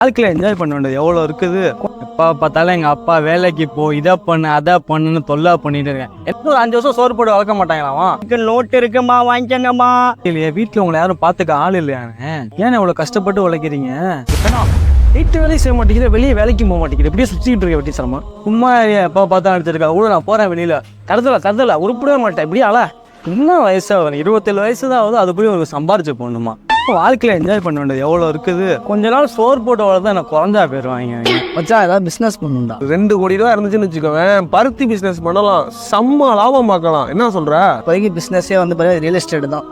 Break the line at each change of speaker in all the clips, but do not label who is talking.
வாழ்க்கையில என்ஜாய் பண்ண வேண்டியது எவ்வளோ இருக்குது. எப்போ பார்த்தாலும் எங்கள் அப்பா வேலைக்கு போ, இதை பண்ணு அதை பண்ணுன்னு தொல்லை பண்ணிட்டு இருக்கேன். ஒரு 5 வருஷம் சோறு போட்டு வளர்க்க மாட்டாங்களாமா.
நோட்டு இருக்குமா, வாங்கிக்கங்கம்மா.
இல்லையே, வீட்டில் உங்களை யாரும் பார்த்துக்க ஆள் இல்லையானே. ஏன் இவ்வளோ கஷ்டப்பட்டு உழைக்கிறீங்க? வீட்டு வேலையும் செய்ய மாட்டேங்கிற, வெளியே வேலைக்கும் போக மாட்டேங்கிற, இப்படியே சுற்றிக்கிட்டு இருக்க வெட்டி சிரமம். சும்மா எப்போ பார்த்தா எடுத்துருக்கா கூட நான் போகிறேன் வெளியில். கருதலை உருப்பிடவே மாட்டேன். இப்படியே என்ன வயசாக 27 வயசு தான் ஆகுது, அது போய் ஒரு சம்பாரிச்சு போடணுமா? வாழ்க்கையில என்ஜாய் பண்ண வேண்டியது எவ்வளோ இருக்குது. கொஞ்ச நாள் சோறு போட்டு வளர்தான் எனக்கு குறைஞ்சா போயிடுவாங்க.
மச்சான் ஏதாவது பிஸ்னஸ் பண்ணுண்டா.
2 கோடி ரூபா இருந்துச்சுன்னு வச்சுக்கோவேன், பருத்தி பிஸ்னஸ் பண்ணலாம், செம்ம லாபம் பார்க்கலாம். என்ன சொல்ற?
இப்போதைக்கு பிஸ்னஸே பார்த்தீங்கன்னா ரியல் எஸ்டேட் தான்.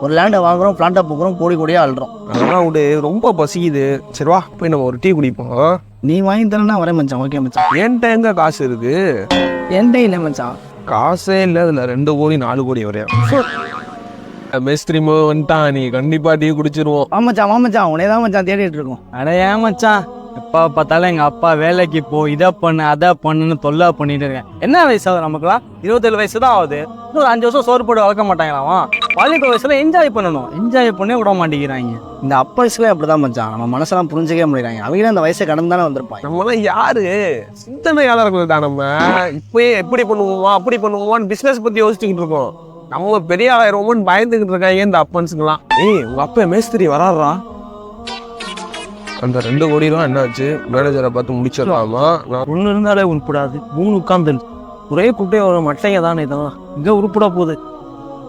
ஒரு லேண்டை வாங்குறோம், பிளான்ட்டை போக்குறோம், கோடியாக அழுறோம்.
அதெல்லாம் விடு, ரொம்ப பசிக்குது. சரி வா போய் நம்ம ஒரு டீ குடிப்போம்.
நீ வாங்கி தரேன்னா வரேன் மச்சான். ஓகே மச்சான்.
என்கிட்ட எங்க காசு இருக்கு?
என்கிட்ட இல்லை மச்சான்.
காசே இல்லை. அதில் 2 கோடி 4 கோடி வரையா மேஸ்திரிமோ வந்துட்டான். நீ கண்டிப்பா டீ குடிச்சிருவோம்.
வாமச்சான் உனே தான் மச்சான் தேடிட்டு இருக்கோம்.
அட ஏன் மச்சான், எப்போ பார்த்தாலும் எங்கள் அப்பா வேலைக்கு போ, இதை பண்ணு அதை பண்ணுன்னு தொல்லை பண்ணிட்டு இருக்கேன். என்ன வயசாகுது நமக்குலாம்? 27 வயசு தான் ஆகுது. ஒரு 5 வருஷம் சோறு போட்டு வளர்க்க மாட்டாங்களாமா. வாழ்க்கை வயசுல என்ஜாய் பண்ணணும், என்ஜாய் பண்ணே விட மாட்டேங்கிறாங்க.
இந்த அப்பா வயசுல அப்படிதான் மச்சான். நம்ம மனசெல்லாம் புரிஞ்சுக்கவே முடியறாங்க. அவங்க அந்த வயசை கடந்து தானே வந்திருப்பாங்க.
நம்மளாம் யாரு சிந்தனையாளர்கள் தான். நம்ம இப்பயே எப்படி பண்ணுவோமா அப்படி பண்ணுவோமான்னு பிசினஸ் பத்தி யோசிச்சுக்கிட்டு இருக்கோம். நம்ம பெரிய ஆளாயிரமோன்னு பயந்துகிட்டு இருக்காங்க இந்த அப்பன்ஸுங்கெல்லாம். உங்க அப்பா மேஸ்திரி வராறா? அந்த 2 கோடி ரூபா என்னாச்சு? மேனேஜரை பார்த்து முடிச்சிடலாமா?
ஒன்று இருந்தாலே உருப்படாது, 3 உட்காந்து ஒரே குட்டையை ஒரு மட்டைங்க தானே, இதெல்லாம் இங்கே உருப்பட போகுது.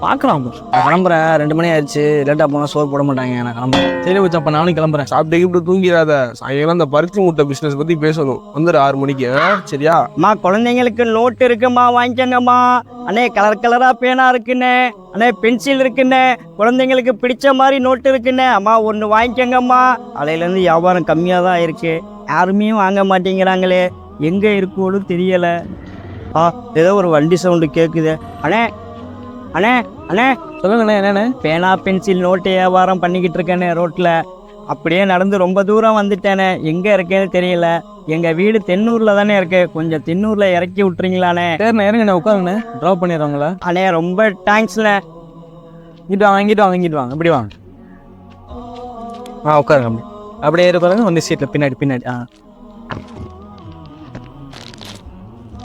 பார்க்கலாம்.
நான் கிளம்புறேன், 2 மணி ஆயிடுச்சு. லேட்டாக போனால் சோறு போட மாட்டாங்க. நான் கிளம்புறேன்.
சரி வச்சு, அப்போ நானும் கிளம்புறேன்.
சாப்பிட்டு இப்படி தூங்கிடாத. சாயங்காலம் அந்த பருத்தி மூட்டை பிசினஸ் பத்தி பேசணும். வந்துடு 6 மணிக்கு. சரியா?
அம்மா குழந்தைங்களுக்கு நோட்டு இருக்குமா, வாங்கிக்கங்கம்மா. அண்ணே கலரா பேனா இருக்குண்ணே. அண்ணே பென்சில் இருக்குண்ணே. குழந்தைங்களுக்கு பிடிச்ச மாதிரி நோட்டு இருக்குண்ணே. அம்மா ஒன்று வாங்கிக்கங்கம்மா. அலையிலேருந்து வியாபாரம் கம்மியாக தான் இருக்கு. யாருமே வாங்க மாட்டேங்கிறாங்களே, எங்கே இருக்குன்னு தெரியலை. ஏதோ ஒரு வண்டி சவுண்டு கேட்குது. அண்ணே அண்ணே அண்ணே
சொல்லுங்கண்ணே. என்னண்ணே?
பேனா பென்சில் நோட்டு வியாபாரம் பண்ணிக்கிட்டு இருக்கேனே ரோட்டில். அப்படியே நடந்து ரொம்ப தூரம் வந்துட்டேனே, எங்கே இருக்கேன்னு தெரியல. எங்கள் வீடு தென்னூரில் தானே இருக்கு. கொஞ்சம் தென்னூரில் இறக்கி விட்டுறீங்களாண்ணே?
சரிண்ணே, இறங்கண்ணே, உட்காருங்கண்ணே. ட்ராப் பண்ணிடுறாங்களா?
அண்ணே ரொம்ப தேங்க்ஸ்ண்ணே.
வாங்கிட்டு வாங்க. இப்படி வாங்க. உட்காருங்க. அப்படியே இருப்பாருங்க. வந்து சீட்டில் பின்னாடி.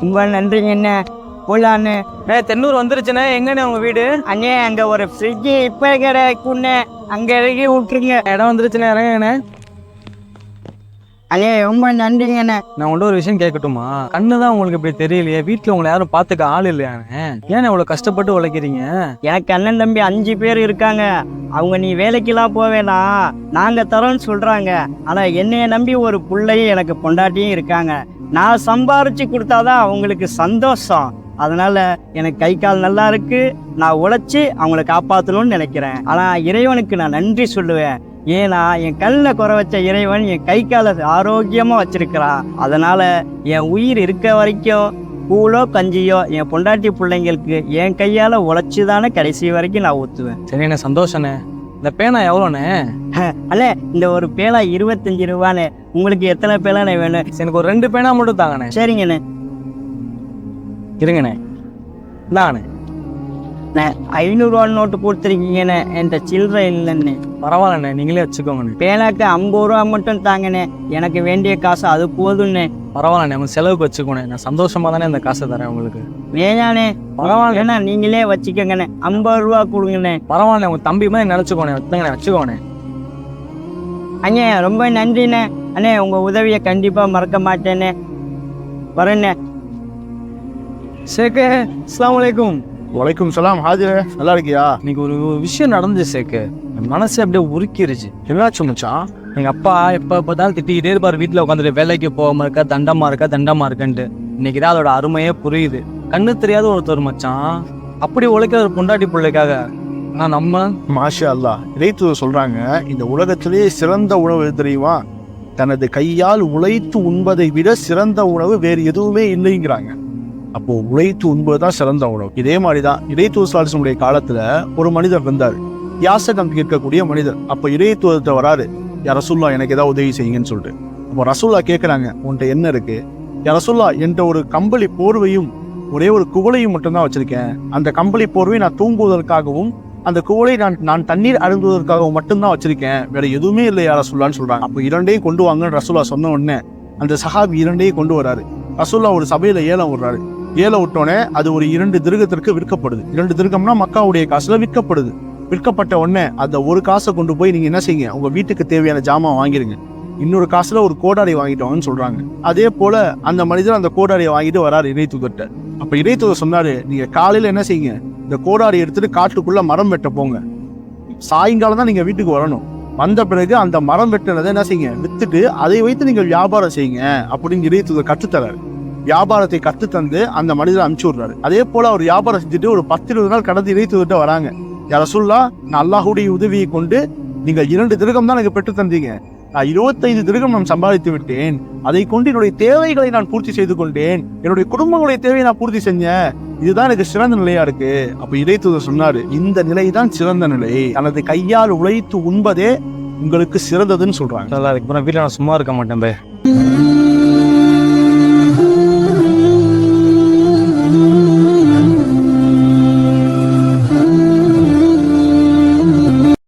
ரொம்ப நன்றிங்கண்ணே. போலாண்ணே.
தென்னூர் வந்துருச்சுண்ணே. எங்கண்ணே உங்கள் வீடு?
அண்ணே அங்கே ஒரு ஃப்ரிட்ஜு இப்போ கிடைக்குண்ணே, அங்கே இறக்கி விட்டுருங்க.
இடம் வந்துருச்சுண்ணே, இறங்கண்ணே.
அண்ணே ரொம்ப நன்றிங்கண்ணே.
நான் உங்கள்ட்ட ஒரு விஷயம் கேட்கட்டுமா? கண்ணு தான் உங்களுக்கு இப்படி தெரியலையே, வீட்டில் உங்களை யாரும் பார்த்துக்க ஆள் இல்லையானே. ஏன் இவ்வளோ கஷ்டப்பட்டு உழைக்கிறீங்க?
எனக்கு அண்ணன் தம்பி 5 பேர் இருக்காங்க. அவங்க நீ வேலைக்கெல்லாம் போவேனா, நாங்கள் தரோன்னு சொல்கிறாங்க. ஆனால் என்னைய நம்பி ஒரு பிள்ளையும் எனக்கு பொண்டாட்டியும் இருக்காங்க. நான் சம்பாரிச்சு கொடுத்தாதான் அவங்களுக்கு சந்தோஷம். அதனால எனக்கு கை கால் நல்லா இருக்கு. நான் உழைச்சி அவங்கள காப்பாற்றணும்னு நினைக்கிறேன். ஆனால் இறைவனுக்கு நான் நன்றி சொல்லுவேன். ஏன்னா என் கல்லில் குறை வச்ச இறைவன் என் கை காலை ஆரோக்கியமாக வச்சிருக்கிறான். அதனால என் உயிர் இருக்க வரைக்கும் கூழோ கஞ்சியோ என் பொண்டாட்டி பிள்ளைங்களுக்கு என் கையால் உழைச்சி தானே கடைசி வரைக்கும் நான் ஊற்றுவேன்.
சரிண்ணே, சந்தோஷண்ணே. இந்த பேனா எவ்வளோண்ணே?
அல்ல இந்த ஒரு பேனா 25 ரூபாண்ணே. உங்களுக்கு எத்தனை பேனாண்ணே வேணும்?
எனக்கு ஒரு 2 பேனா மட்டும் தாங்கண்ணே.
சரிங்கண்ணே.
இருங்கண்ணே, இந்தாங்கண்ணே.
500 ரூபா நோட்டு கொடுத்துருக்கீங்கண்ணே. என்கிட்ட சில்லறை இல்லைண்ணே.
பரவாயில்லண்ணே, நீங்களே வச்சுக்கோங்கண்ணே.
பேனாக்கு 50 ரூபா மட்டும் தாங்கண்ணே. எனக்கு வேண்டிய காசு அது போதும்ண்ணே.
பரவாயில்லண்ணே, உங்கள் செலவுக்கு வச்சுக்கோண்ணே. நான் சந்தோஷமாக தானே இந்த காசை தரேன் உங்களுக்கு.
வேணாண்ணே,
பரவாயில்ல.
ஏன்னா நீங்களே வச்சுக்கோங்கண்ணே. 50 ரூபா கொடுங்கண்ணே.
பரவாயில்ல, உங்கள் தம்பி மாதிரி நினச்சிக்கோண்ணே. வச்சுக்கோண்ணே.
அண்ணே ரொம்ப நன்றிண்ணே. அண்ணே உங்கள் உதவியை கண்டிப்பாக மறக்க மாட்டேண்ணே. வரேண்ணே.
சேக்கு, அஸ்ஸலாமு அலைக்கும்.
வலைக்கும் சலாம். ஹாஜர், நல்லா இருக்கியா?
இன்னைக்கு ஒரு விஷயம் நடந்துச்சு சேக்கு. என் மனசு அப்படியே உருக்கிருச்சு.
என்னாச்சு மச்சான்?
எங்கள் அப்பா எப்போ பார்த்தாலும் திட்டிக்கிட்டே இருப்பார். வீட்டில் உட்காந்துட்டு வேலைக்கு போகாம இருக்கா, தண்டமா இருக்கன்ட்டு. இன்னைக்கு தான் அதோட அருமையே புரியுது. கண்ணு தெரியாத ஒருத்தர் மச்சான் அப்படி உழைக்கிற ஒரு பொண்டாட்டி பிள்ளைக்காக. ஆனால் நம்ம
மாஷா அல்லாஹ், இறைத்தூதர் சொல்றாங்க, இந்த உலகத்திலேயே சிறந்த உணவு எது தெரியுமா? தனது கையால் உழைத்து உண்பதை விட சிறந்த உணவு வேறு எதுவுமே இல்லைங்கிறாங்க. அப்போ உழைத்து உண்பதுதான் சிறந்த உணவு. இதே மாதிரிதான் இறைத்தூதருடைய காலத்துல ஒரு மனிதர் இருந்தார், யாசகம் கேட்கக்கூடிய மனிதர். அப்ப இறைத்தூதர்கிட்ட வராரு, யா ரசூலுல்லாஹ் எனக்கு ஏதாவது உதவி செய்யுங்கன்னு சொல்லிட்டு. அப்போ ரசூலுல்லாஹ் கேட்கறாங்க, உன்கிட்ட என்ன இருக்கு? யா ரசூலுல்லாஹ் என்கிட்ட ஒரு கம்பளி போர்வையும் ஒரே ஒரு குவளையும் மட்டும்தான் வச்சிருக்கேன். அந்த கம்பளி போர்வை நான் தூங்குவதற்காகவும் அந்த குவளை நான் தண்ணீர் அருந்துவதற்காக மட்டும்தான் வச்சிருக்கேன், வேற எதுவுமே இல்லை யா ரசூலுல்லாஹ்னு சொல்றாங்க. அப்போ 2ஐயும் கொண்டு வாங்கன்னு ரசூலுல்லாஹ் சொன்ன உடனே அந்த சஹாபி 2ஐயும் கொண்டு வராரு. ரசூலுல்லாஹ் ஒரு சபையில ஏலம் விடுறாரு. ஏலம் விட்டோடனே அது ஒரு 2 திர்கத்திற்கு விற்கப்படுது. 2 திர்கம்னா மக்காவுடைய காசுல விற்கப்படுது. விற்கப்பட்ட உடனே அந்த ஒரு காசை கொண்டு போய் நீங்க என்ன செய்யுங்க, உங்க வீட்டுக்கு தேவையான ஜாமான் வாங்கிருங்க, இன்னொரு காசுல ஒரு கோடாரி வாங்கிட்டு வாங்கன்னு சொல்றாங்க. அதே போல அந்த மனிதர் அந்த கோடாரியை வாங்கிட்டு வராரு இறை தூதர்கிட்ட. அப்ப இறை தூதர் சொன்னாரு, நீங்க காலையில என்ன செய்யுங்க, இந்த கோடாரி எடுத்துட்டு காட்டுக்குள்ள மரம் வெட்ட போங்க, சாயங்காலம் தான் நீங்க வீட்டுக்கு வரணும். வந்த பிறகு அந்த மரம் வெட்டினதை என்ன செய்யுங்க, வித்துட்டு அதை வைத்து நீங்கள் வியாபாரம் செய்யுங்க அப்படின்னு இறை தூதர் கற்றுத்தராரு. வியாபாரத்தை கற்றுத்தந்து அந்த மனிதரை அனுப்பிச்சு விடுறாரு. அதே போல அவர் வியாபாரம் செஞ்சுட்டு ஒரு 10-20 நாள் கடந்து இறை தூதர்கிட்ட வராங்க. யா ரசூலுல்லாஹ், நான் அல்லாஹ்வுடைய உதவியை கொண்டு நீங்கள் 2 திர்கம் தான் எனக்கு பெற்று தந்தீங்க, நான் 25 திர்கம் நான் சம்பாதித்து விட்டேன், அதை கொண்டு என்னுடைய தேவைகளை நான் பூர்த்தி செய்து கொண்டேன், என்னுடைய குடும்பங்களுடைய தேவையை நான் பூர்த்தி செஞ்சேன், இதுதான் எனக்கு சிறந்த நிலையா இருக்கு. அப்ப இறை தூதர் சொன்னாரு, இந்த நிலைதான் சிறந்த நிலை, தனது கையால் உழைத்து உண்பதே உங்களுக்கு சிறந்ததுன்னு சொல்றாங்க.
நல்லா இருக்கு. வீட்டில் நான் சும்மா இருக்க மாட்டேன்.